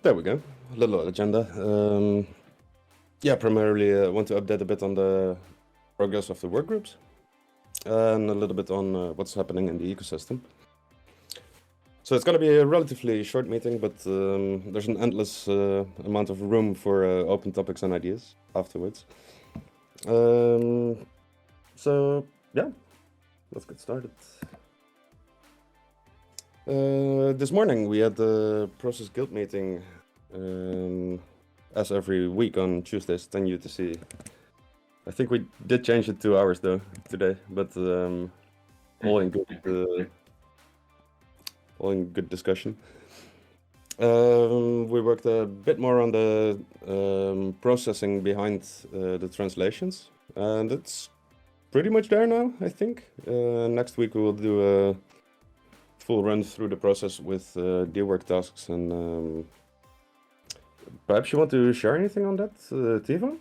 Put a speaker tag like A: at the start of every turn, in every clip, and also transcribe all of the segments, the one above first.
A: There we go. A little agenda. Yeah, primarily I want to update a bit on the progress of the work groups and a little bit on what's happening in the ecosystem. So it's going to be a relatively short meeting, but there's an endless amount of room for open topics and ideas afterwards. So yeah, let's get started. This morning we had the Process Guild meeting, as every week on Tuesdays, 10 UTC. I think we did change it 2 hours though today, but all in good discussion. We worked a bit more on the processing behind the translations, and it's pretty much there now, I think. Next week we will do a full run through the process with deal work tasks, and perhaps you want to share anything on that, Tivo?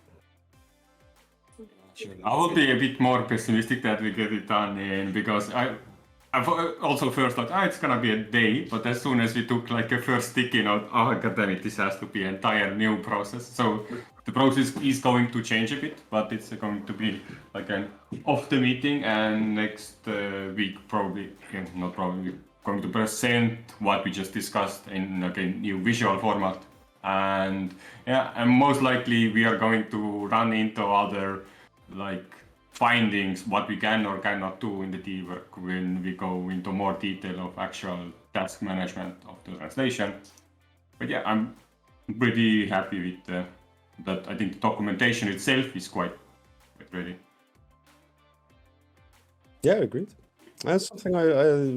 B: I will be a bit more pessimistic that we get it done in, because I've also first thought, it's gonna be a day, but as soon as we took like a first sticky note, oh god damn it, this has to be an entire new process. So the process is going to change a bit, but it's going to be like an off the meeting, and next week probably, not probably, going to present what we just discussed in like a new visual format. And yeah, and most likely we are going to run into other like findings, what we can or cannot do in the deal work when we go into more detail of actual task management of the translation. But yeah, I'm pretty happy with that. I think the documentation itself is quite ready.
A: Yeah, agreed. Something I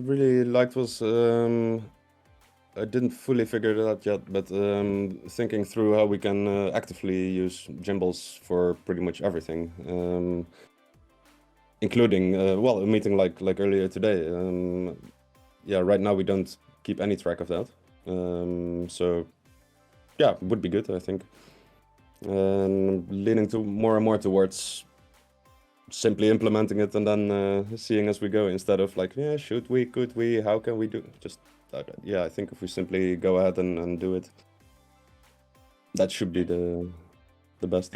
A: really liked was, I didn't fully figure it out yet, but thinking through how we can actively use Jimbles for pretty much everything, including well, a meeting like earlier today. Yeah, right now we don't keep any track of that, so yeah, it would be good, I think. Leaning to more and more towards simply implementing it and then seeing as we go, instead of like, yeah, should we, could we, how can we do, just yeah, I think if we simply go ahead and do it, that should be the best.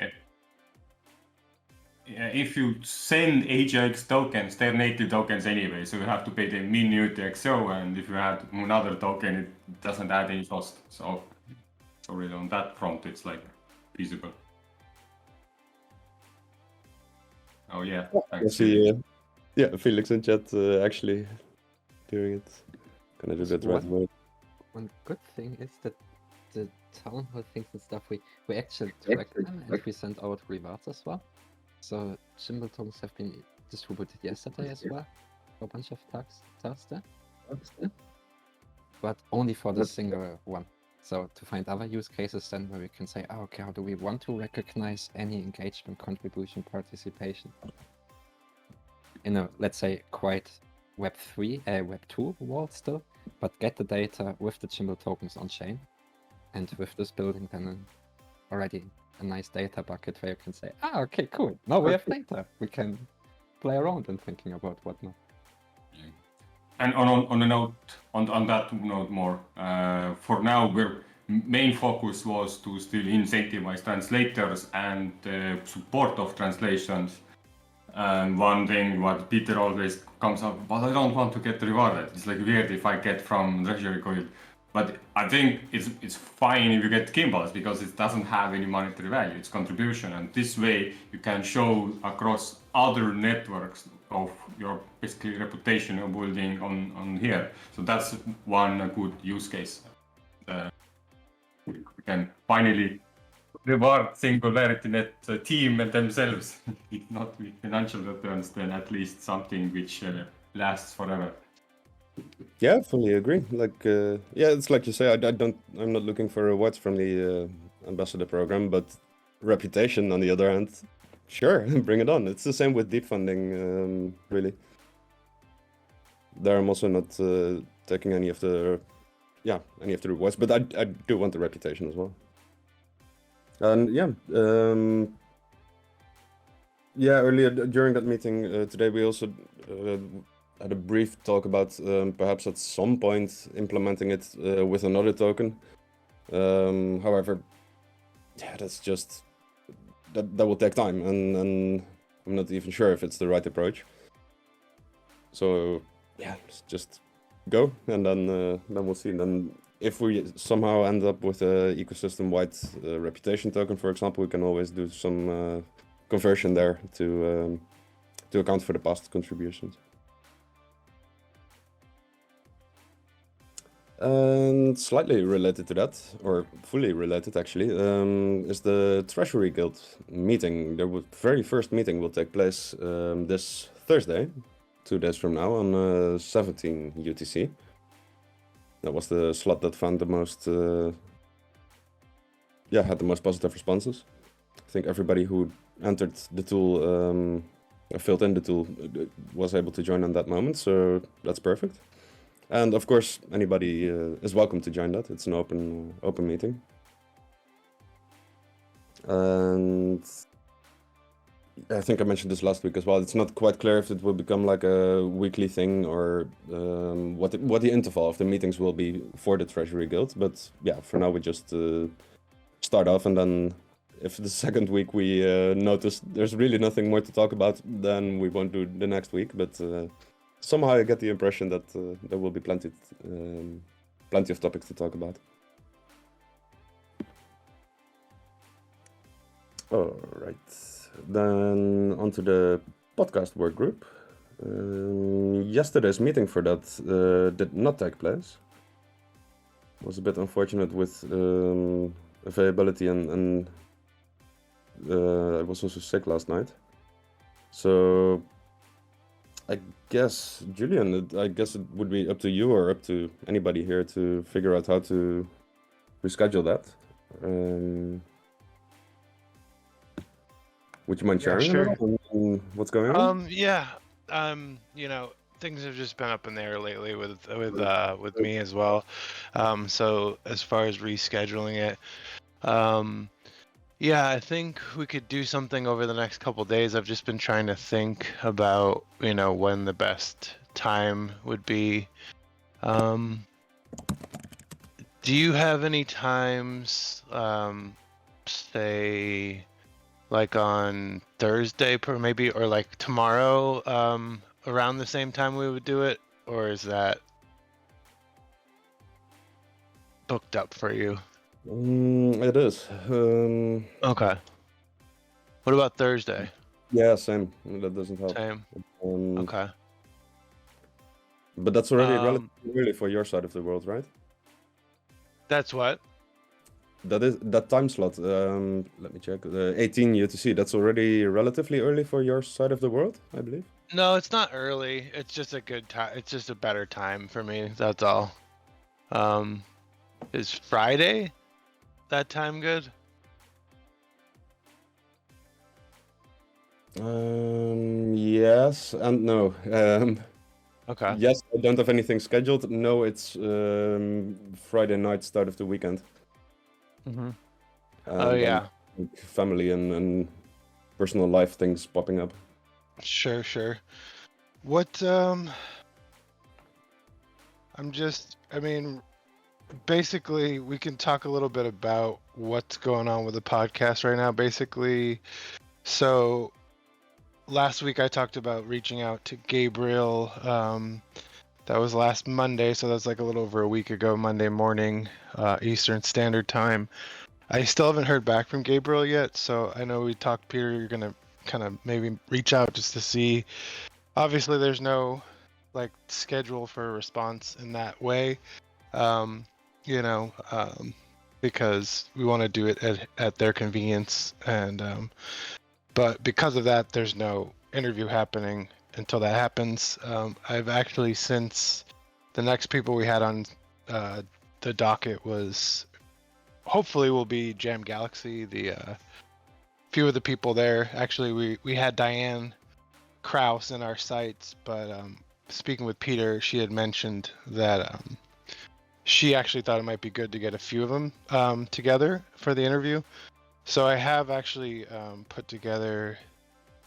B: Yeah, if you send AJAX tokens, they're native tokens anyway, so you have to pay the minute XO, and if you add another token, it doesn't add any cost. So really on that front, it's like feasible. Oh yeah, thanks.
A: Yeah, Felix in chat actually doing it. Can I do that right away?
C: One good thing is that the Townhall things and stuff, we actually track them, and we send out rewards as well. So Jimble tokens have been distributed yesterday as well, for a bunch of tasks there. But only for the single one. So to find other use cases then where we can say, okay, how do we want to recognize any engagement, contribution, participation in a, let's say, quite Web2 world still, but get the data with the Jimble tokens on chain, and with this building then already a nice data bucket where you can say, okay, cool, now we have data, we can play around and thinking about whatnot.
B: And on a note, on that note more, for now, our main focus was to still incentivize translators and support of translations. And one thing what Peter always comes up, but I don't want to get rewarded. It's like weird if I get from Treasury Coil. But I think it's fine if you get Gimbals, because it doesn't have any monetary value, it's contribution. And this way you can show across other networks of your basically reputation you're building on here. So that's one good use case. We can finally reward SingularityNET team and themselves, if not with financial returns, then at least something which lasts forever.
A: Yeah, fully agree. Like, yeah, it's like you say, I'm not looking for rewards from the ambassador program, but reputation on the other hand, sure, bring it on. It's the same with deep funding, really. There I'm also not taking any of the rewards, but I do want the reputation as well. And yeah, earlier during that meeting today, we also had a brief talk about perhaps at some point implementing it with another token. However, yeah, that's just that will take time, and I'm not even sure if it's the right approach. So yeah, let's just go, and then we'll see. And then if we somehow end up with a ecosystem-wide reputation token, for example, we can always do some conversion there to account for the past contributions. And slightly related to that, or fully related actually, is the Treasury Guild meeting. The very first meeting will take place this Thursday, 2 days from now, on 17 UTC. That was the slot that found the most, had the most positive responses. I think everybody who entered the tool, filled in the tool, was able to join on that moment, so that's perfect. And of course, anybody is welcome to join that. It's an open meeting. And I think I mentioned this last week as well. It's not quite clear if it will become like a weekly thing or what the interval of the meetings will be for the Treasury Guild. But yeah, for now we just start off, and then if the second week we notice there's really nothing more to talk about, then we won't do the next week. But somehow I get the impression that there will be plenty of topics to talk about. All right, then onto the podcast work group. Yesterday's meeting for that did not take place. It was a bit unfortunate with availability, and I was also sick last night. So I guess, Julian, I guess it would be up to you or up to anybody here to figure out how to reschedule that. Would you mind sharing
D: sure.
A: what's going on?
D: Yeah. You know, things have just been up in the air lately with me as well. So as far as rescheduling it, yeah, I think we could do something over the next couple days. I've just been trying to think about, you know, when the best time would be. Do you have any times, say, like on Thursday, maybe, or like tomorrow, around the same time we would do it, or is that booked up for you?
A: It is.
D: Okay. What about Thursday?
A: Yeah, same. That doesn't help.
D: Same.
A: Um,
D: Okay.
A: But that's already relatively early for your side of the world, right?
D: That's what?
A: That time slot. Let me check. 18 UTC. That's already relatively early for your side of the world, I believe.
D: No, it's not early. It's just a good time. It's just a better time for me. That's all. Is Friday that time good?
A: Yes and no.
D: Okay.
A: Yes, I don't have anything scheduled. No, it's Friday night, start of the weekend.
D: Mm-hmm.
A: And
D: Oh, yeah.
A: Family and personal life things popping up.
D: Sure. What, I mean, basically, we can talk a little bit about what's going on with the podcast right now. Basically, so last week I talked about reaching out to Gabriel. That was last Monday, so that's like a little over a week ago, Monday morning, Eastern Standard Time. I still haven't heard back from Gabriel yet, so I know we talked, Peter, you're gonna kind of maybe reach out just to see. Obviously, there's no like schedule for a response in that way, because we want to do it at their convenience, and but because of that, there's no interview happening until that happens. I've actually, since the next people we had on the docket was hopefully will be Jam Galaxy, the few of the people there. Actually, we had Diane Kraus in our sites, but speaking with Peter, she had mentioned that she actually thought it might be good to get a few of them together for the interview. So I have actually put together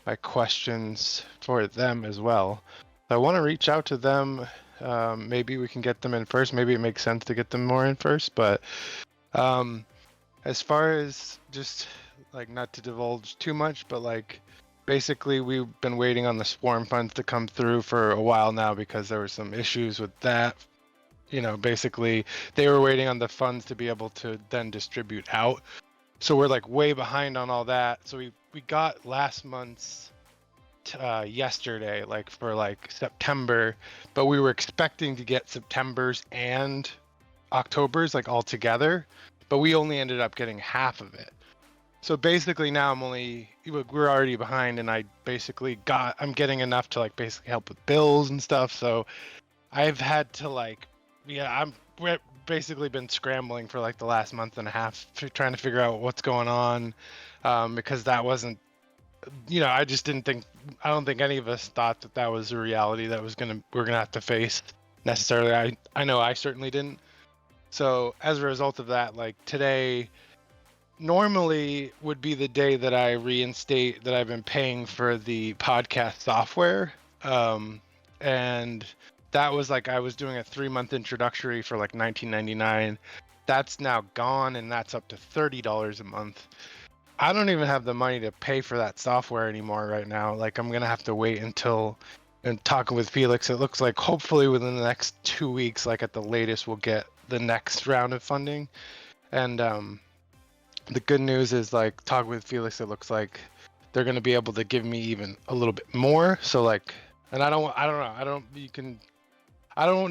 D: my questions for them as well. I want to reach out to them. Maybe we can get them in first. Maybe it makes sense to get them more in first, but As far as just like not to divulge too much, but like basically we've been waiting on the swarm funds to come through for a while now because there were some issues with that. You know, basically they were waiting on the funds to be able to then distribute out. So we're like way behind on all that. So we got last month's yesterday, like for like September, but we were expecting to get September's and October's like all together, but we only ended up getting half of it. So basically now we're already behind, and I'm getting enough to like basically help with bills and stuff. So I've had to like, we're basically been scrambling for like the last month and a half trying to figure out what's going on, because that wasn't, I don't think any of us thought that was a reality that we're gonna have to face necessarily. I know I certainly didn't. So as a result of that, like today normally would be the day that I reinstate that I've been paying for the podcast software. And that was like, I was doing a 3-month introductory for like $19.99. That's now gone, and that's up to $30 a month. I don't even have the money to pay for that software anymore right now. Like I'm gonna have to wait until, and talking with Felix, it looks like hopefully within the next 2 weeks, like at the latest, we'll get the next round of funding. And the good news is, like, talking with Felix, it looks like they're gonna be able to give me even a little bit more. So like, and I don't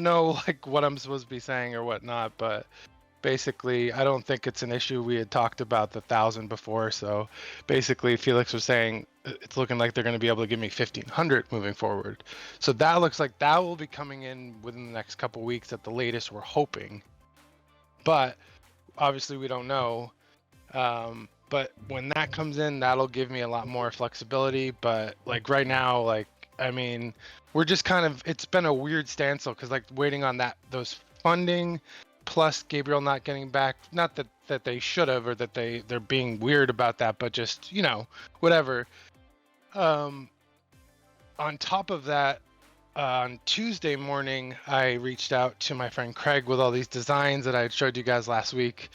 D: know like what I'm supposed to be saying or whatnot, but basically I don't think it's an issue. We had talked about the 1,000 before, so basically Felix was saying it's looking like they're going to be able to give me 1,500 moving forward. So that looks like that will be coming in within the next couple weeks at the latest, we're hoping, but obviously we don't know. But when that comes in, that'll give me a lot more flexibility. But like right now, like, I mean, we're just kind of, it's been a weird standstill because like waiting on those funding, plus Gabriel not getting back. Not that they should have, or that they're being weird about that, but just, whatever. On top of that, on Tuesday morning, I reached out to my friend Craig with all these designs that I had showed you guys last week.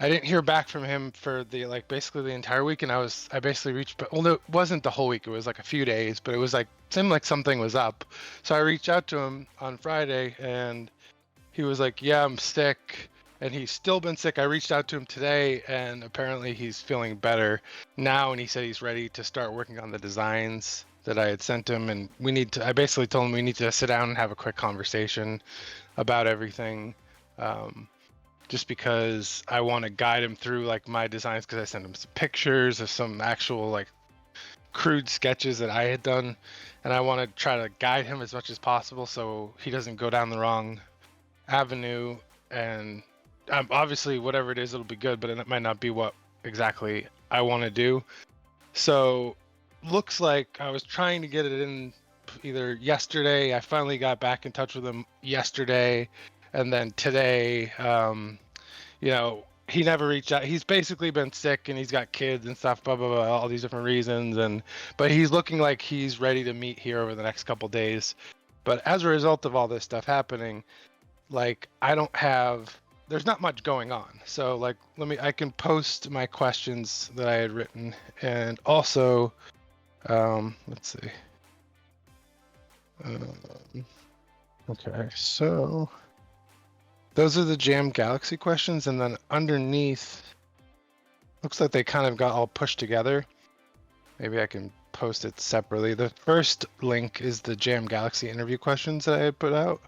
D: I didn't hear back from him for basically the entire week, and I basically reached, well, no, it wasn't the whole week, it was like a few days, but it was like, seemed like something was up. So I reached out to him on Friday, and he was like, yeah, I'm sick, and he's still been sick. I reached out to him today, and apparently he's feeling better now, and he said he's ready to start working on the designs that I had sent him, and I basically told him we need to sit down and have a quick conversation about everything. Just because I want to guide him through like my designs, because I sent him some pictures of some actual like crude sketches that I had done, and I want to try to guide him as much as possible so he doesn't go down the wrong avenue. And obviously whatever it is, it'll be good, but it might not be what exactly I want to do. So looks like I was trying to get it in either yesterday. I finally got back in touch with him yesterday. And then today, he never reached out. He's basically been sick, and he's got kids and stuff, blah, blah, blah, all these different reasons. But he's looking like he's ready to meet here over the next couple days. But as a result of all this stuff happening, like, there's not much going on. So like, I can post my questions that I had written, and also, let's see. Okay, so those are the Jam Galaxy questions, and then underneath, looks like they kind of got all pushed together. Maybe I can post it separately. The first link is the Jam Galaxy interview questions that I had put out.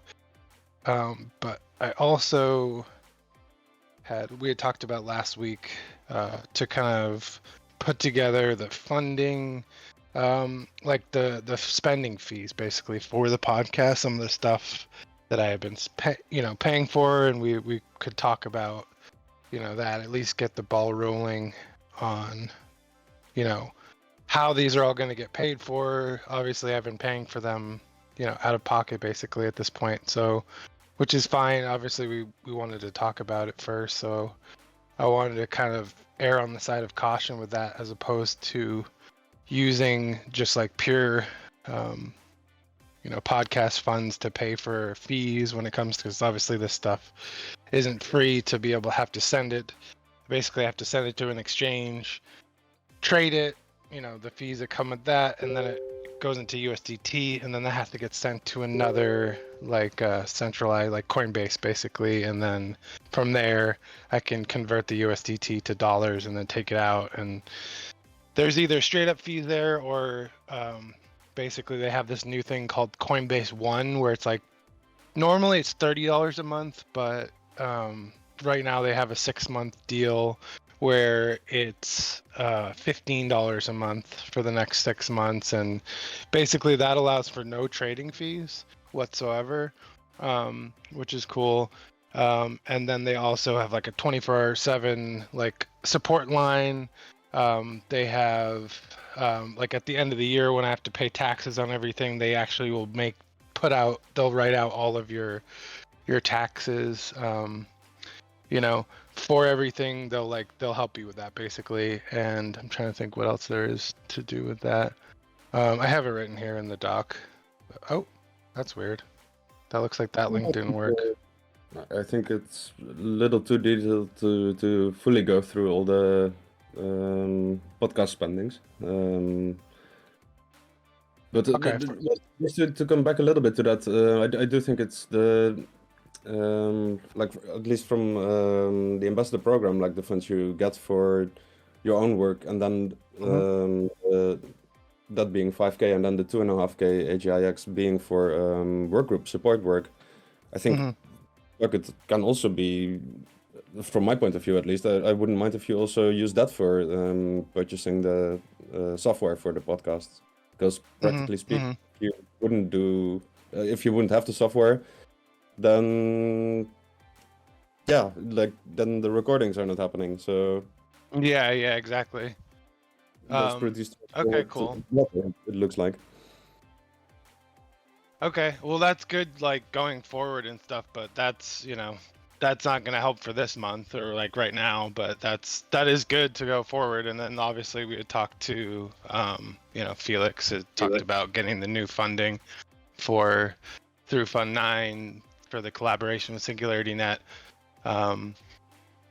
D: But I also we had talked about last week to kind of put together the funding, like the spending fees basically for the podcast, some of the stuff that I have been paying for, and we could talk about that, at least get the ball rolling on how these are all going to get paid for. Obviously I've been paying for them out of pocket basically at this point, so which is fine. Obviously we wanted to talk about it first, so I wanted to kind of err on the side of caution with that, as opposed to using just like pure podcast funds to pay for fees when it comes to, because obviously this stuff isn't free to be able to have to send it. Basically, I have to send it to an exchange, trade it, the fees that come with that, and then it goes into USDT, and then that has to get sent to another centralized, like Coinbase, basically, and then from there I can convert the USDT to dollars and then take it out. And there's either straight up fees there, or basically they have this new thing called Coinbase One, where it's like normally it's $30 a month, but right now they have a 6-month deal where it's $15 a month for the next 6 months, and basically that allows for no trading fees whatsoever, which is cool. And then they also have like a 24/7 like support line. They have like at the end of the year when I have to pay taxes on everything, they actually will they'll write out all of your taxes, for everything. They'll help you with that basically. And I'm trying to think what else there is to do with that. I have it written here in the doc. Oh, that's weird. That looks like that link didn't work.
A: I think it's a little too detailed to fully go through all the podcast spendings. But
D: Okay.
A: Just to come back a little bit to that, I do think it's the like at least from the ambassador program, like the funds you get for your own work, and then that being 5K, and then the 2.5K AGIX being for work group support work. I think it can also be, from my point of view at least, I wouldn't mind if you also use that for purchasing the software for the podcast. Because practically speaking, you wouldn't do if you wouldn't have the software, then then the recordings are not happening. So
D: yeah, exactly.
A: that's pretty straightforward.
D: Okay, cool.
A: It looks like.
D: Okay, well that's good, like going forward and stuff, but that's that's not gonna help for this month or like right now, but that is good to go forward. And then obviously we had talked to Felix had talked about getting the new funding through Fund 9 for the collaboration with SingularityNET.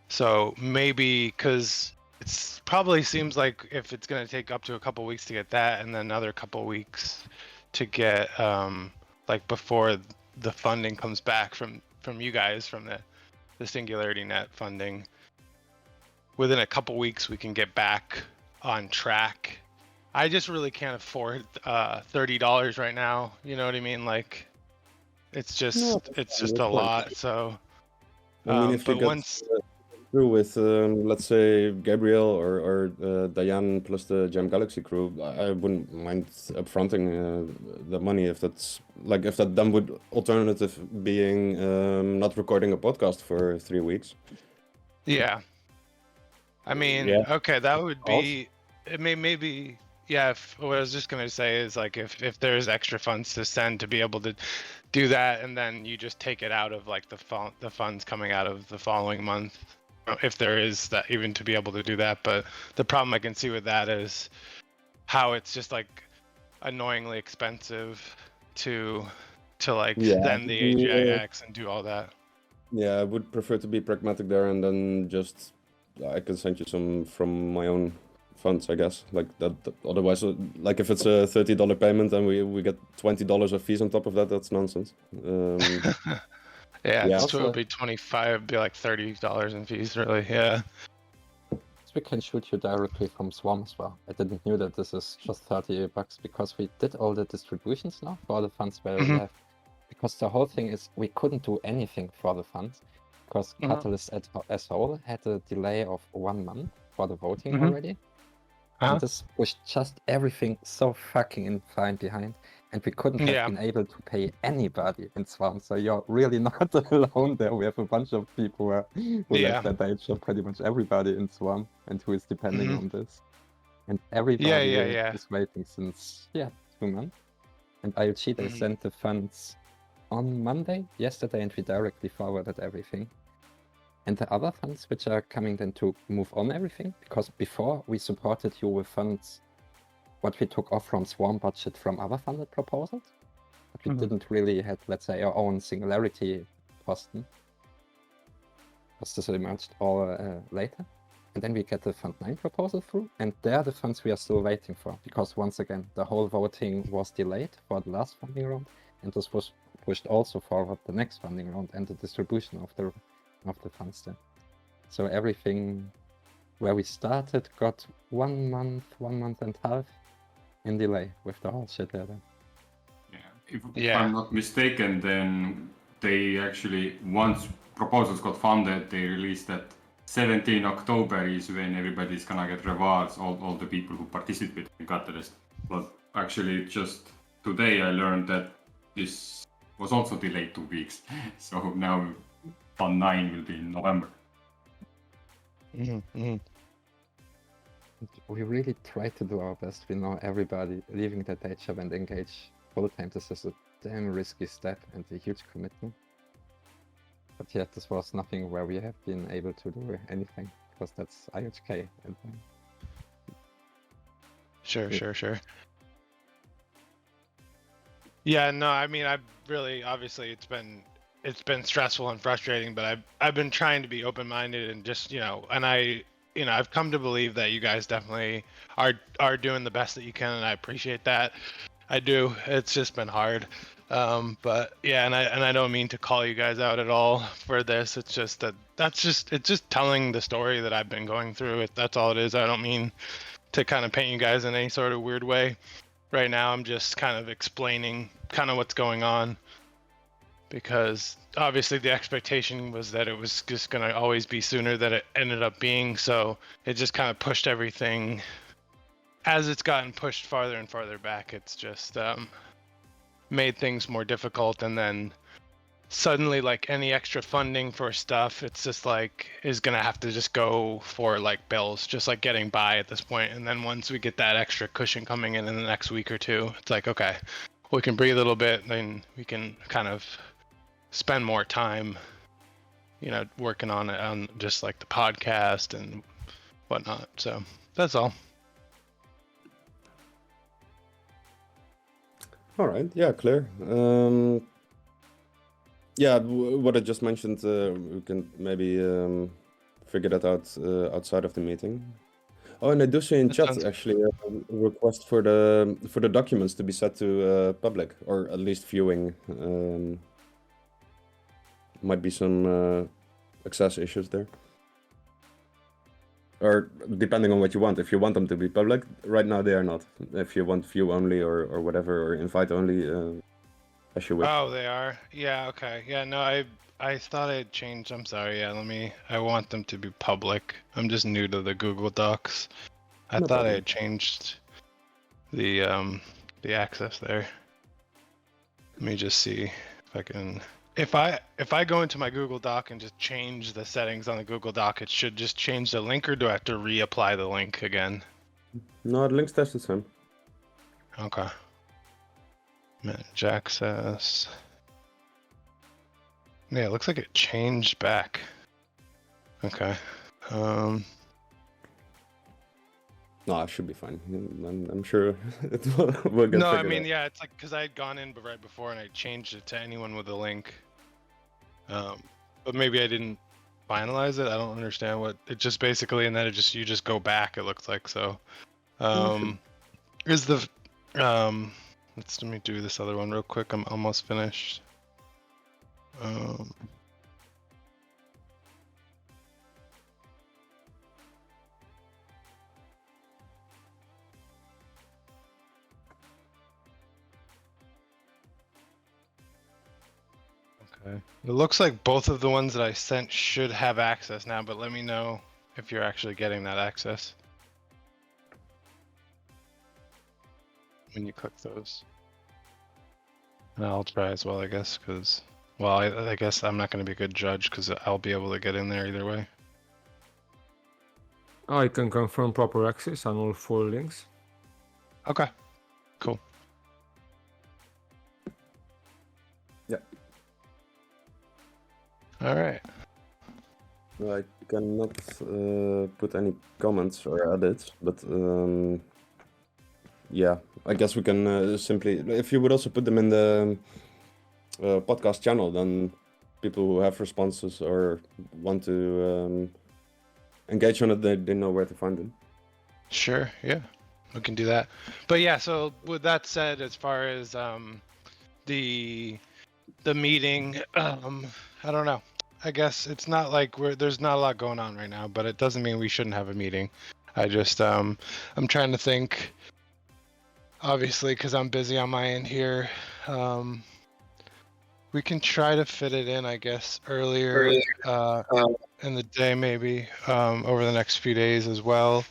D: So maybe, because it probably seems like if it's going to take up to a couple weeks to get that, and then another couple weeks to get like before the funding comes back from you guys, from the SingularityNET funding, within a couple weeks we can get back on track. I just really can't afford $30 right now. You know what I mean? Like it's just a lot. So
A: I mean, if you get through with let's say Gabriel or Diane plus the Jam Galaxy crew, I wouldn't mind upfronting the money if that then would alternative being not recording a podcast for 3 weeks.
D: Yeah. I mean, okay, that would be maybe. Yeah, what I was just gonna say is like if there's extra funds to send to be able to do that, and then you just take it out of like the funds coming out of the following month, if there is that, even to be able to do that. But the problem I can see with that is how it's just like annoyingly expensive to send the AGIX and do all that. Yeah,
A: I would prefer to be pragmatic there, and then just I can send you some from my own funds, I guess. Like that. Otherwise, like if it's a $30 payment and we get $20 of fees on top of that, that's nonsense.
D: Yeah, it would be 25, it'd be like $30 in fees, really. Yeah.
C: We can shoot you directly from Swarm as well. I didn't know that this is just $30 because we did all the distributions now for the funds where we have. Because the whole thing is we couldn't do anything for the funds because Catalyst as whole had a delay of 1 month for the voting already. And this pushed just everything so fucking fine behind. And we couldn't have been able to pay anybody in Swarm. So you're really not alone there. We have a bunch of people who left their day job, pretty much everybody in Swarm, and who is depending on this. And everybody is waiting since 2 months. And IoT, they sent the funds on Monday, yesterday, and we directly forwarded everything. And the other funds which are coming then to move on everything, because before we supported you with funds what we took off from Swarm budget from other funded proposals, but we didn't really have, let's say, our own Singularity posten. because this emerged all later. And then we get the Fund 9 proposal through, and they're the funds we are still waiting for, because once again, the whole voting was delayed for the last funding round, and this was pushed also forward the next funding round and the distribution of the funds there. So everything where we started got 1 month and a half in delay with the whole shit there.
B: If I'm not mistaken, then they actually, once proposals got funded, they released that 17 October is when everybody's gonna get rewards, all the people who participated in Catalyst. But actually, just today I learned that this was also delayed 2 weeks. So now Fund 9 will be in November.
C: We really try to do our best. We know everybody leaving the day job and engage full-time. This is a damn risky step and a huge commitment. But yet, this was nothing where we have been able to do anything, because that's IHK. And
D: Sure. Yeah, no, I mean, I've really, obviously, it's been stressful and frustrating, but I've been trying to be open-minded and just, and I've come to believe that you guys definitely are doing the best that you can, and I appreciate that. I do. It's just been hard. But yeah, and I don't mean to call you guys out at all for this. It's just it's just telling the story that I've been going through. That's all it is. I don't mean to kind of paint you guys in any sort of weird way. Right now, I'm just kind of explaining kind of what's going on, because obviously the expectation was that it was just going to always be sooner than it ended up being. So it just kind of pushed everything. As it's gotten pushed farther and farther back, it's just made things more difficult. And then suddenly, like, any extra funding for stuff, it's just like is gonna have to just go for like bills, just like getting by at this point. And then once we get that extra cushion coming in the next week or two, it's like, okay, we can breathe a little bit, then we can kind of spend more time, working on just like the podcast and whatnot. So that's all.
A: All right. Yeah, clear. Yeah, what I just mentioned, we can maybe figure that out outside of the meeting. Oh, and I do see in
D: That
A: chat
D: sounds-
A: actually a request for the documents to be set to public, or at least viewing. Might be some access issues there. Or depending on what you want. If you want them to be public, right now they are not. If you want view only or whatever, or invite only, as you wish.
D: Oh, they are. Yeah. Okay. Yeah. No, I thought I had changed. I'm sorry. Yeah. I want them to be public. I'm just new to the Google Docs. I
A: No
D: thought I
A: problem.
D: had changed the access there. Let me just see if I can. If I go into my Google Doc and just change the settings on the Google Doc, it should just change the link, or do I have to reapply the link again?
A: No, the link stays the same.
D: Okay. Manage access. Yeah, it looks like it changed back. Okay.
A: No, it should be fine. I'm sure it will get
D: No, I
A: figured
D: mean,
A: out.
D: yeah, it's like because I had gone in right before and I changed it to anyone with a link. But maybe I didn't finalize it. I don't understand what it just basically, and then you just go back. It looks like so. Is the let me do this other one real quick. I'm almost finished. Okay. It looks like both of the ones that I sent should have access now, but let me know if you're actually getting that access when you click those. And I'll try as well, I guess, because, well, I guess I'm not going to be a good judge because I'll be able to get in there either way.
E: I can confirm proper access on all 4 links.
D: Okay, cool.
A: Yeah.
D: All right.
A: I cannot put any comments or edits, but yeah, I guess we can simply, if you would also put them in the podcast channel, then people who have responses or want to engage on it, they know where to find them.
D: Sure, yeah, we can do that. But yeah, so with that said, as far as the meeting, I don't know. I guess it's not like there's not a lot going on right now, but it doesn't mean we shouldn't have a meeting. I just I'm trying to think. Obviously, because I'm busy on my end here. We can try to fit it in, I guess, earlier in the day, maybe over the next few days as well.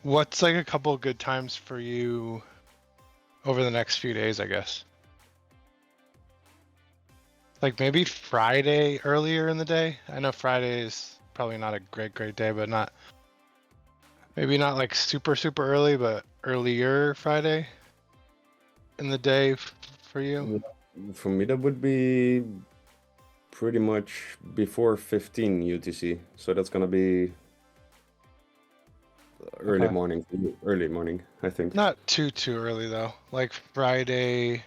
D: What's like a couple good times for you over the next few days, I guess? Like maybe Friday earlier in the day. I know Friday is probably not a great day, but maybe not like super early, but earlier Friday in the day for you.
A: For me, that would be pretty much before 15 UTC. So that's gonna be early
D: Okay.
A: morning. Early morning, I think.
D: Not too early though. Like Friday,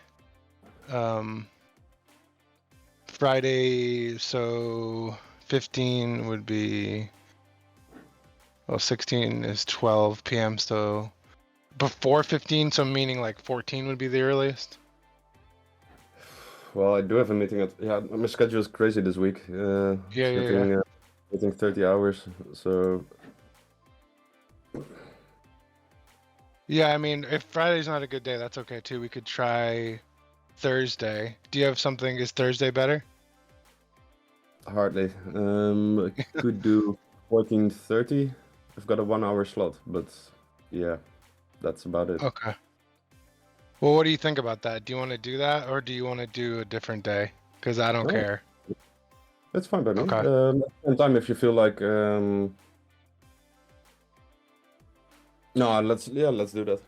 D: so 15 would be, well, 16 is 12 p.m. So before 15, so meaning like 14 would be the earliest.
A: Well, I do have a meeting at my schedule is crazy this week.
D: Yeah.
A: Getting 30 hours. So
D: Yeah, I mean, if Friday's not a good day, that's okay too. We could try Thursday. Do you have something? Is Thursday better?
A: hardly. I could do 14:30. I've got a 1-hour slot, but yeah, that's about it.
D: Okay. Well, what do you think about that? Do you want to do that, or do you want to do a different day? Because I don't
A: No.
D: care.
A: That's fine by me.
D: Okay.
A: At the same time, if you feel like no, let's do that.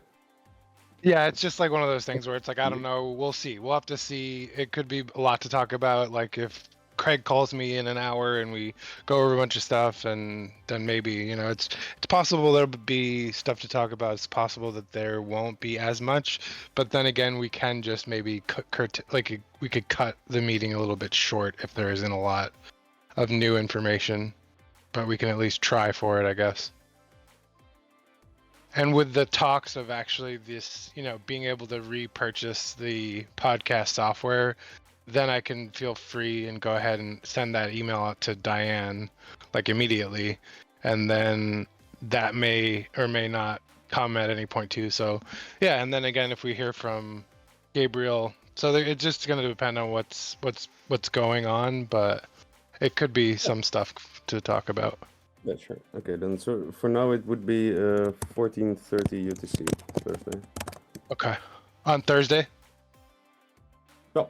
D: Yeah, it's just like one of those things where it's like, I don't know, we'll see. We'll have to see. It could be a lot to talk about. Like if Craig calls me in an hour and we go over a bunch of stuff, and then maybe, you know, it's possible there'll be stuff to talk about. It's possible that there won't be as much, but then again, we can just maybe we could cut the meeting a little bit short if there isn't a lot of new information, but we can at least try for it, I guess. And with the talks of actually this, you know, being able to repurchase the podcast software, then I can feel free and go ahead and send that email out to Diane like immediately. And then that may or may not come at any point too. So yeah, and then again, if we hear from Gabriel, so it's just going to depend on what's going on, but it could be some stuff to talk about.
A: Yeah, sure. Okay, then so for now it would be 14:30 UTC Thursday.
D: Okay. On Thursday?
A: No.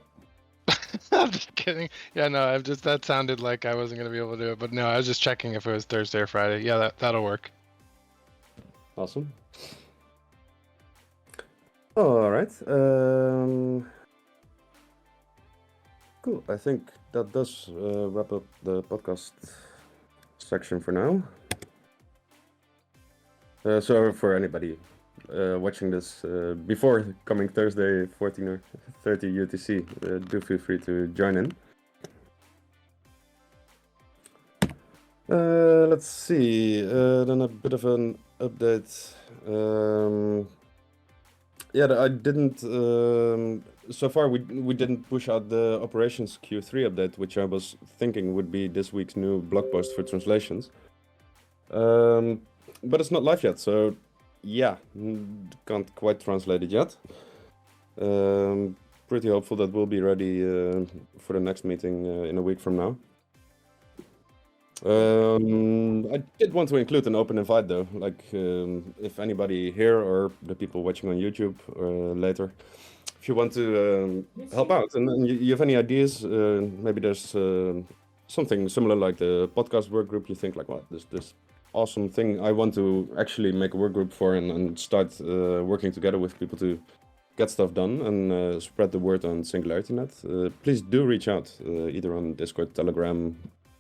D: I'm just kidding. Yeah, no, that sounded like I wasn't gonna be able to do it, but no, I was just checking if it was Thursday or Friday. Yeah, that'll work.
A: Awesome. All right. Cool. I think that does wrap up the podcast section for now. So for anybody watching this before coming Thursday 14 or 30 UTC, do feel free to join in. Let's see. Then a bit of an update. I didn't. So far, we didn't push out the operations Q3 update, which I was thinking would be this week's new blog post for translations. But it's not live yet, so yeah, can't quite translate it yet. Pretty hopeful that we'll be ready for the next meeting in a week from now. I did want to include an open invite though, like if anybody here or the people watching on YouTube later, if you want to help out and you have any ideas, maybe there's something similar like the podcast work group, you think like, what, this awesome thing I want to actually make a work group for and start working together with people to get stuff done and spread the word on SingularityNET, please do reach out either on Discord, Telegram,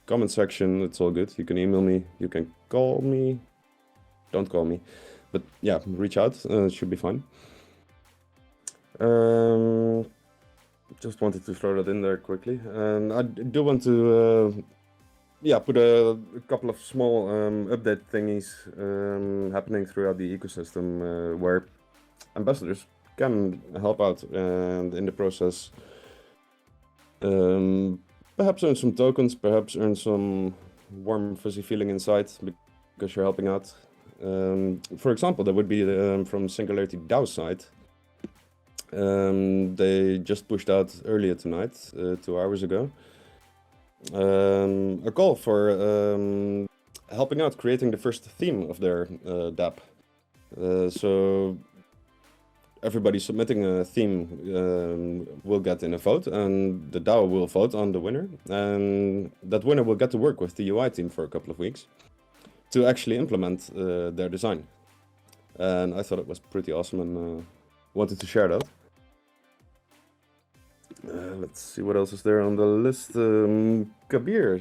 A: comment section. It's all good. You can email me, you can call me, don't call me, but yeah, reach out, it should be fine. just wanted to throw that in there quickly, and I do want to put a couple of small update thingies happening throughout the ecosystem where ambassadors can help out, and in the process perhaps earn some tokens, perhaps earn some warm fuzzy feeling inside because you're helping out. For example, that would be from Singularity DAO side. They just pushed out earlier tonight, 2 hours ago, a call for helping out creating the first theme of their dApp. So everybody submitting a theme will get in a vote, and the DAO will vote on the winner, and that winner will get to work with the UI team for a couple of weeks to actually implement their design. And I thought it was pretty awesome, and wanted to share that. Let's see what else is there on the list. Kabir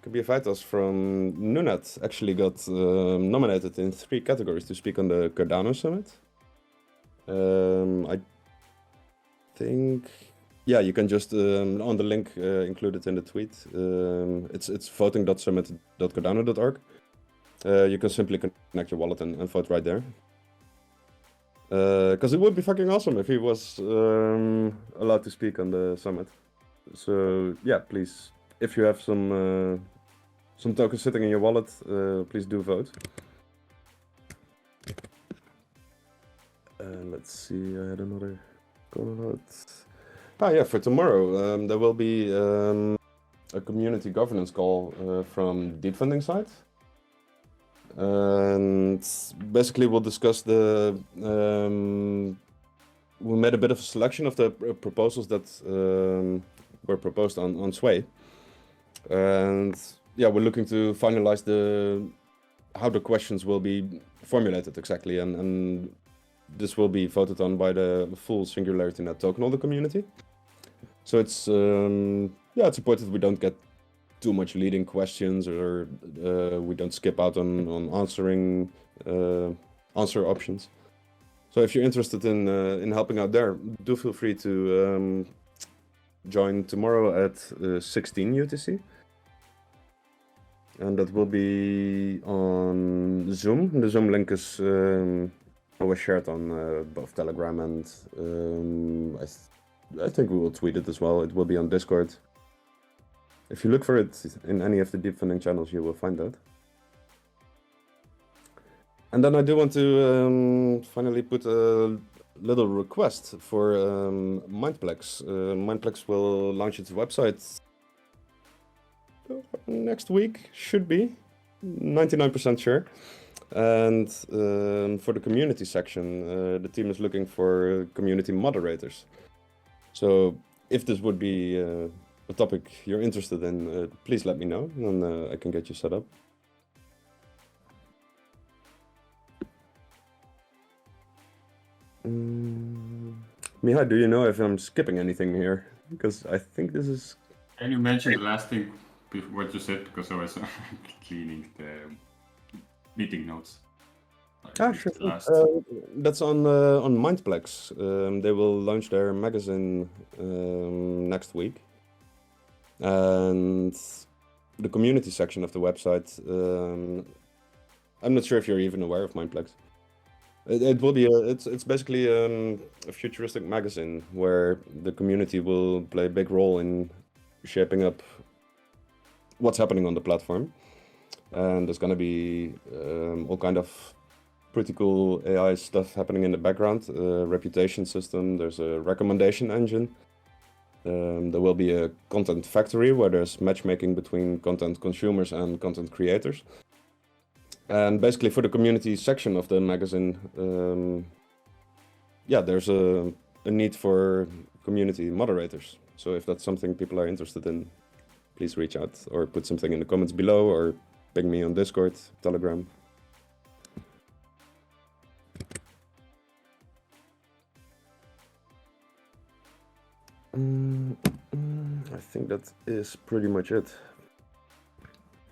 A: Vaitas from Nunet actually got nominated in 3 categories to speak on the Cardano Summit. I think, yeah, you can just on the link included in the tweet. It's voting.summit.cardano.org. You can simply connect your wallet and vote right there. Because it would be fucking awesome if he was allowed to speak on the summit. So yeah, please, if you have some tokens sitting in your wallet, please do vote. Let's see, I had another call out. Yeah, for tomorrow there will be a community governance call from Deep Funding side. And basically we'll discuss we made a bit of a selection of the proposals that were proposed on Sway, and yeah, we're looking to finalize how the questions will be formulated exactly, and this will be voted on by the full SingularityNET Townhall community. So it's it's important we don't get too much leading questions, or we don't skip out on answering answer options. So if you're interested in helping out there, do feel free to join tomorrow at 16 UTC, and that will be on Zoom. The Zoom link is always shared on both Telegram and I think we will tweet it as well. It will be on Discord. If you look for it in any of the Deep Funding channels, you will find that. And then I do want to finally put a little request for Mindplex. Mindplex will launch its website next week, should be, 99% sure. And for the community section, the team is looking for community moderators. So if this would be a topic you're interested in, please let me know, and I can get you set up. Mihai, do you know if I'm skipping anything here? Because I think this is...
B: Can you mention the last thing, what you said, because I was cleaning the meeting notes.
A: Sure. That's on Mindplex. They will launch their magazine next week. And the community section of the website, I'm not sure if you're even aware of Mindplex. It will be it's basically a futuristic magazine where the community will play a big role in shaping up what's happening on the platform. And there's going to be all kind of pretty cool AI stuff happening in the background, reputation system, there's a recommendation engine. There will be a content factory where there's matchmaking between content consumers and content creators. And basically for the community section of the magazine, there's a need for community moderators. So if that's something people are interested in, please reach out or put something in the comments below or ping me on Discord, Telegram. I think that is pretty much it.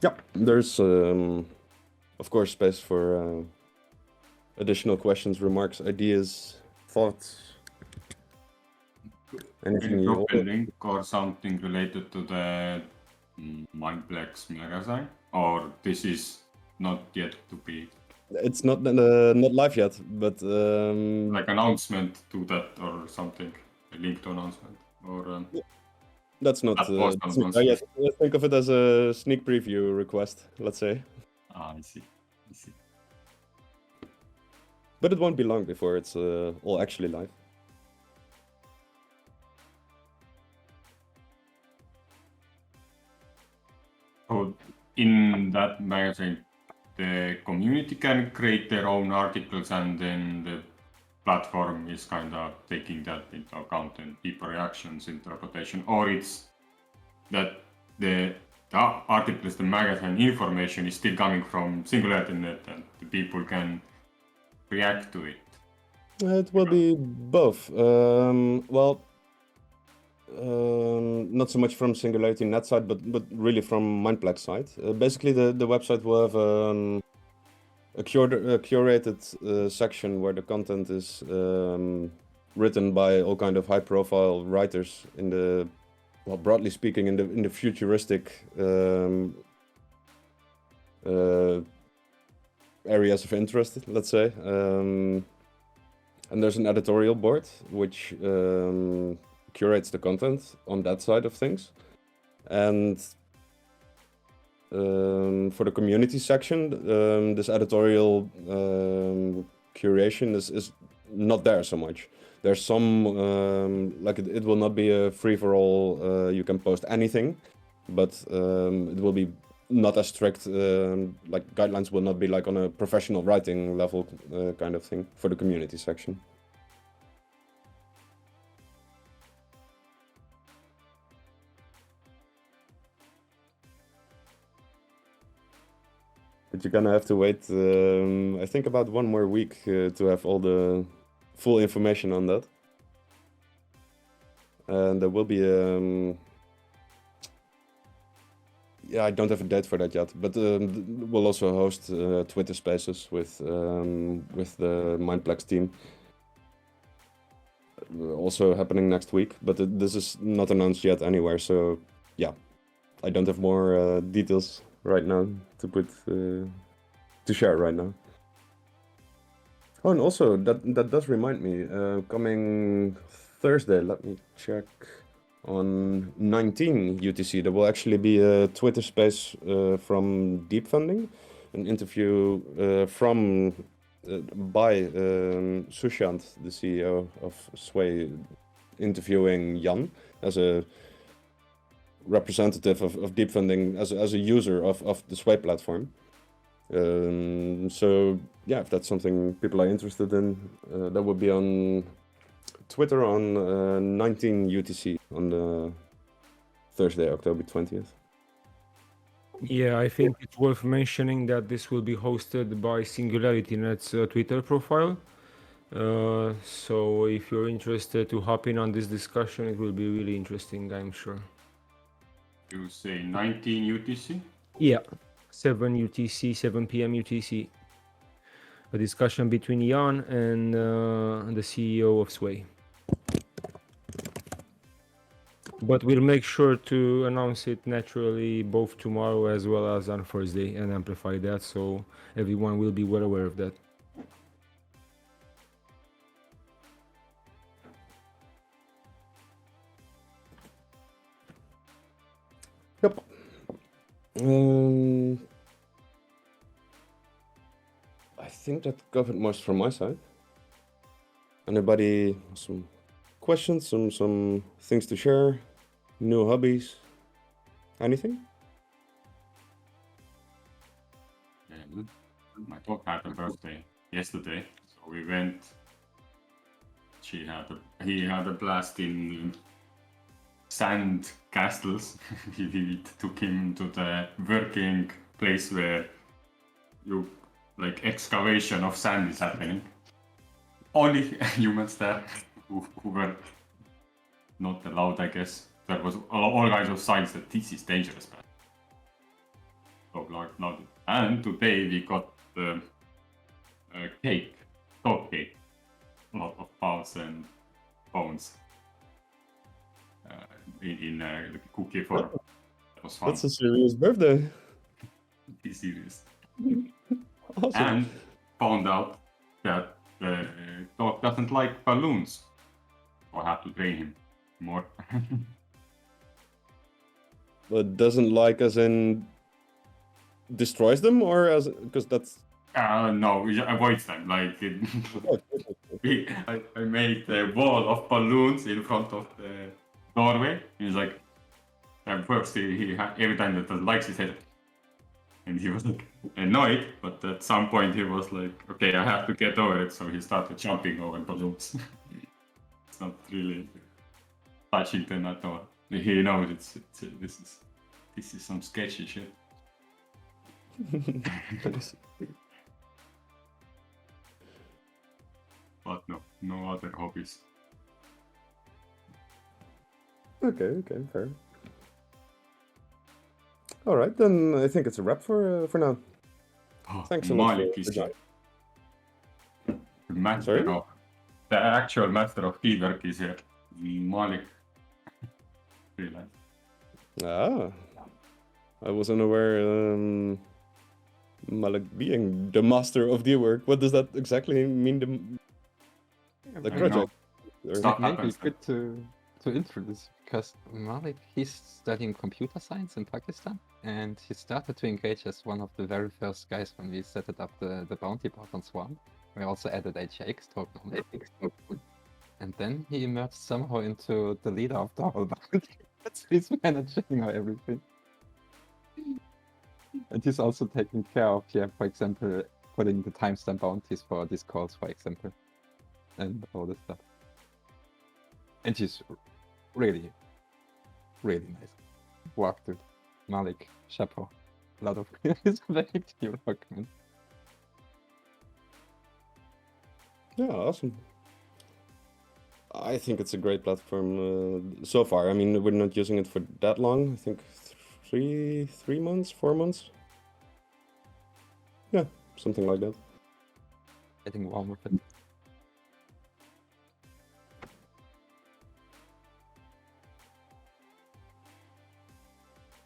A: Yeah, there's of course space for additional questions, remarks, ideas, thoughts.
B: Can
A: Anything
B: you
A: you
B: drop a link or something related to the Mindplex magazine? Or this is not yet to be
A: It's not live yet, but
B: like announcement to that or something? A link to announcement? Or
A: that's not.
B: that was
A: That's not
B: announcement.
A: yet. Think of it as a sneak preview request, let's say.
B: I see.
A: But it won't be long before it's all actually live.
B: So in that magazine, the community can create their own articles, and then the platform is kind of taking that into account and people reactions, interpretation, or it's that the articles, the magazine information is still coming from SingularityNET, and the people can react to it.
A: It will be both. Not so much from SingularityNET side, but really from Mindplex side. Basically, the website will have a curated section where the content is written by all kind of high-profile writers in the, well, broadly speaking, in the futuristic areas of interest, let's say. And there's an editorial board which curates the content on that side of things. And for the community section, this editorial curation is not there so much. There's some, like it will not be a free-for-all, you can post anything, but it will be not as strict, like guidelines will not be like on a professional writing level kind of thing for the community section. But you're gonna have to wait, I think about 1 more week to have all the full information on that. And there will be, yeah, I don't have a date for that yet, but we'll also host Twitter Spaces with the Mindplex team. Also happening next week, but this is not announced yet anywhere, so yeah, I don't have more details right now to put to share right now. Oh, and also that does remind me, coming Thursday, let me check, on 19 UTC, there will actually be a Twitter space from Deep Funding, an interview by Sushant, the CEO of Sway, interviewing Jan as a representative of Deep Funding, as a user of the Sway platform. So yeah, if that's something people are interested in, that would be on Twitter on 19 UTC on the Thursday, October 20th.
E: Yeah, I think it's worth mentioning that this will be hosted by SingularityNet's Twitter profile. So if you're interested to hop in on this discussion, it will be really interesting, I'm sure.
B: You say 19 UTC?
E: Yeah, 7 UTC, 7 p.m. UTC. A discussion between Jan and the CEO of Sway. But we'll make sure to announce it naturally both tomorrow as well as on Thursday and amplify that, so everyone will be well aware of that.
A: Yep. I think that covered most from my side. Anybody some questions, some things to share, new hobbies, anything?
B: Yeah, my dog had a birthday yesterday, so we went. He had a blast in sand castles. We took him to the working place where you like excavation of sand is happening. Only humans there who were not allowed, I guess. There was all kinds of signs that this is dangerous. And today we got the cake, dog cake, a lot of paws and bones. in the cookie form. That was fun.
A: That's a serious birthday.
B: Be serious.
A: Awesome.
B: And found out that dog doesn't like balloons. So I have to train him more.
A: But doesn't like as in destroys them, or as because that's
B: No, he avoids them. Like I made a wall of balloons in front of the doorway. He's like, at first every time that doesn't like, he said, and he was like annoyed. But at some point he was like, okay, I have to get over it. So he started jumping over balloons. It's not really touching them at all. He knows this is some sketchy shit. But no other hobbies.
A: Okay, fair. All right, then I think it's a wrap for now.
B: Oh,
A: Thanks so much
B: Malik
A: for
B: is
A: joining.
B: the master
A: Sorry?
B: of the actual master of keywork is here. Malik. Freelance.
A: Ah, I wasn't aware Malik being the master of the work. What does that exactly mean? The
B: I don't
A: project?
B: know.
A: Or-
B: Stop.
C: Maybe
B: happens.
C: good to introduce, because Malik, he's studying computer science in Pakistan, and he started to engage as one of the very first guys when we set it up the bounty bot on Swarm. We also added HX token on it. And then he emerged somehow into the leader of the whole bounty. He's managing now everything. And he's also taking care of, for example, putting the timestamp bounties for these calls, for example, and all this stuff. And she's really, really nice. Work, dude. Malik, chapeau. A lot of it's very active work, man.
A: Yeah, awesome. I think it's a great platform so far. I mean, we're not using it for that long. I think 3 months, 4 months. Yeah, something like that.
C: Getting warm with it.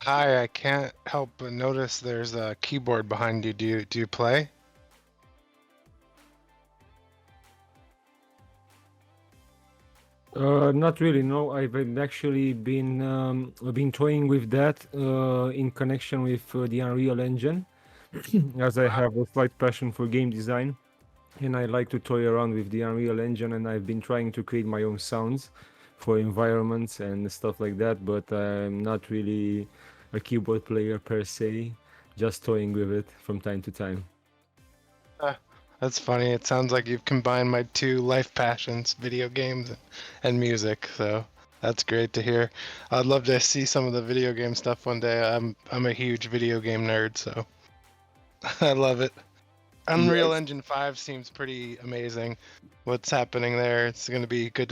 D: Hi, I can't help but notice there's a keyboard behind you. Do you play?
E: Not really. No, I've actually been toying with that in connection with the Unreal Engine, as I have a slight passion for game design, and I like to toy around with the Unreal Engine, and I've been trying to create my own sounds for environments and stuff like that. But I'm not really a keyboard player per se, just toying with it from time to time.
D: That's funny. It sounds like you've combined my two life passions, video games and music. So that's great to hear. I'd love to see some of the video game stuff one day. I'm a huge video game nerd, so I love it. Unreal
A: Yes.
D: Engine 5 seems pretty amazing. What's happening there? It's going to be good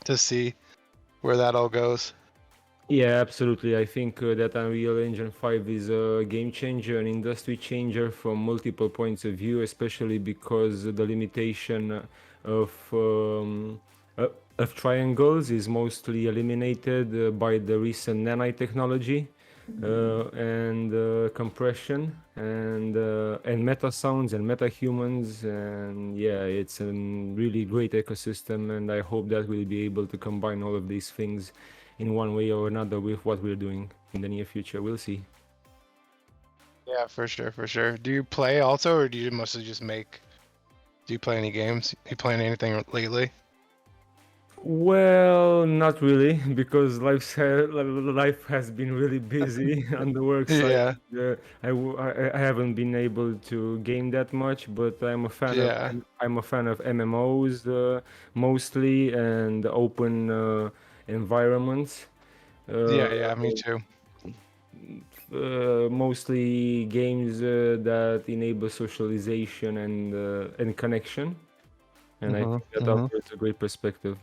D: to see where that all goes.
E: Yeah, absolutely. I think that Unreal Engine 5 is a game changer, an industry changer from multiple points of view, especially because the limitation of triangles is mostly eliminated by the recent nanotechnology and compression and meta sounds and meta humans, and yeah, it's a really great ecosystem, and I hope that we'll be able to combine all of these things in one way or another with what we're doing in the near future. We'll see.
D: Yeah, for sure. Do you play also, or do you mostly just make? Do you play any games? You playing anything lately?
E: Well, not really, because life has been really busy on the work side.
D: Yeah.
E: I haven't been able to game that much, but I'm a fan
D: Yeah.
E: of MMOs mostly, and open environments.
D: Yeah, me too.
E: Mostly games that enable socialization and connection, and I think that offers a great perspective.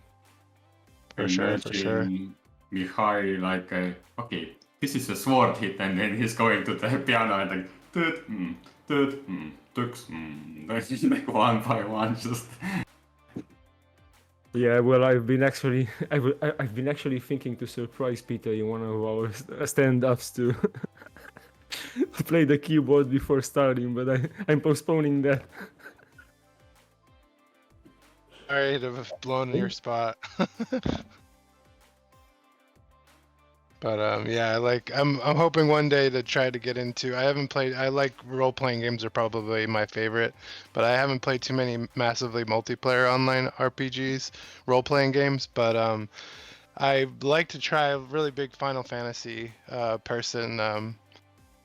D: For sure.
B: Mihai, like, okay, this is a sword hit, and then he's going to the piano and like, tux, like one by one, just.
E: Yeah, well, I've been actually I've been actually thinking to surprise Peter in one of our stand-ups to to play the keyboard before starting, but I'm postponing that.
D: Sorry to have blown in your spot. But yeah, I'm hoping one day to try to get into. I haven't played. I like role playing games are probably my favorite, but I haven't played too many massively multiplayer online RPGs, role playing games. But I like to try a really big Final Fantasy person.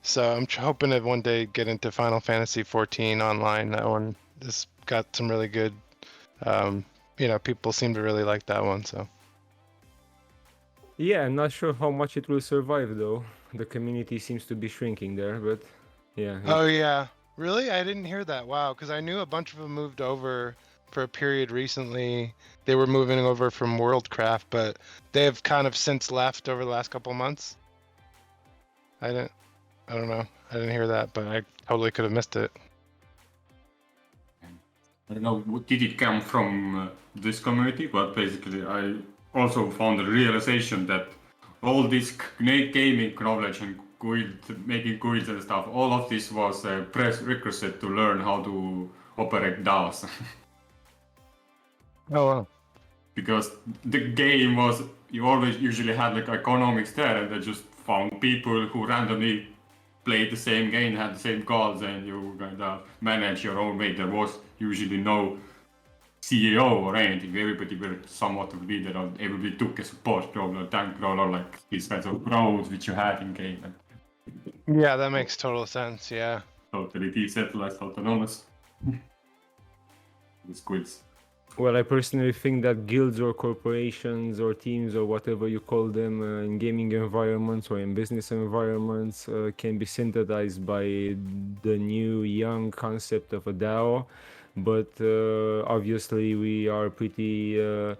D: So I'm hoping to one day get into Final Fantasy 14 online. That one has got some really good. People seem to really like that one. So.
E: Yeah, I'm not sure how much it will survive though. The community seems to be shrinking there, but yeah.
D: Oh yeah, really? I didn't hear that. Wow, because I knew a bunch of them moved over for a period recently. They were moving over from Worldcraft, but they have kind of since left over the last couple months. I don't know. I didn't hear that, but I totally could have missed it.
B: I don't know, did it come from this community? But basically, I also found the realization that all this gaming knowledge and making guilds and stuff, all of this was a prerequisite to learn how to operate DAOs.
D: Oh wow.
B: Because the game was, you always usually had like economics there, and they just found people who randomly played the same game, had the same goals, and you kind of manage your own way. There was usually no CEO or anything. Everybody were somewhat of a leader, or everybody took a support role or tank role, or like these kinds of roles which you had in game. And
D: Yeah, that makes total sense. Yeah.
B: totally decentralized, autonomous. With quiz.
E: Well, I personally think that guilds or corporations or teams or whatever you call them in gaming environments or in business environments can be synthesized by the new young concept of a DAO. But obviously, we are pretty at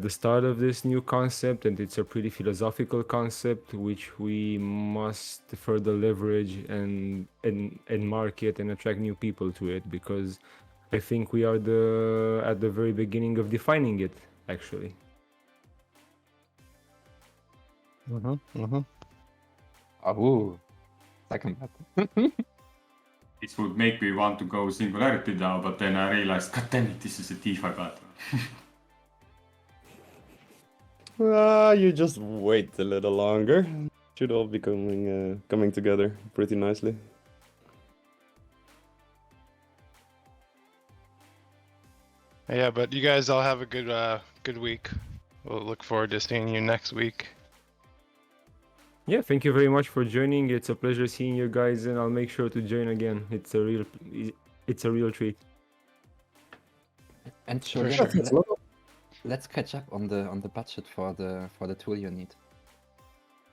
E: the start of this new concept, and it's a pretty philosophical concept which we must further leverage and market and attract new people to it, because I think we are at the very beginning of defining it, actually.
C: Oh, second that.
B: This would make me want to go Singularity DAO, but then I realized, god damn it, this is a DeFi battle.
A: You just wait a little longer. Should all be coming together pretty nicely.
D: Yeah, but you guys all have a good week. We'll look forward to seeing you next week.
E: Yeah, thank you very much for joining. It's a pleasure seeing you guys, and I'll make sure to join again. It's a real treat.
C: And sure,
D: sure.
C: let's catch up on the budget for the tool you need.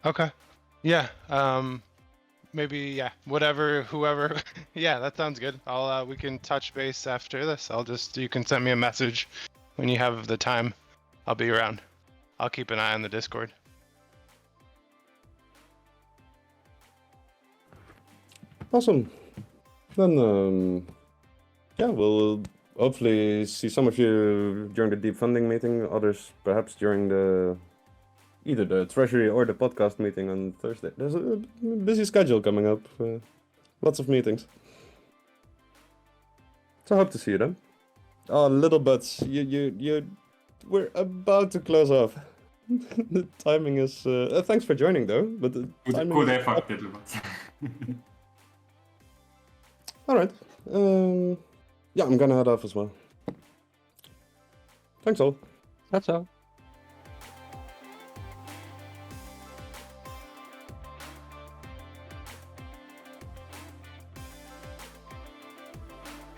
D: Okay. Yeah. Maybe yeah. Whatever. Whoever. Yeah, that sounds good. We can touch base after this. You can send me a message when you have the time. I'll be around. I'll keep an eye on the Discord.
A: Awesome. Then, yeah, we'll hopefully see some of you during the deep funding meeting, others perhaps during either the treasury or the podcast meeting on Thursday. There's a busy schedule coming up, lots of meetings. So I hope to see you then. Oh, little butts, we're about to close off. The timing is. Thanks for joining though, but the timing
B: Good
A: is
B: effort, little bit.
A: all right. Yeah, I'm gonna head off as well. Thanks all.
C: That's all.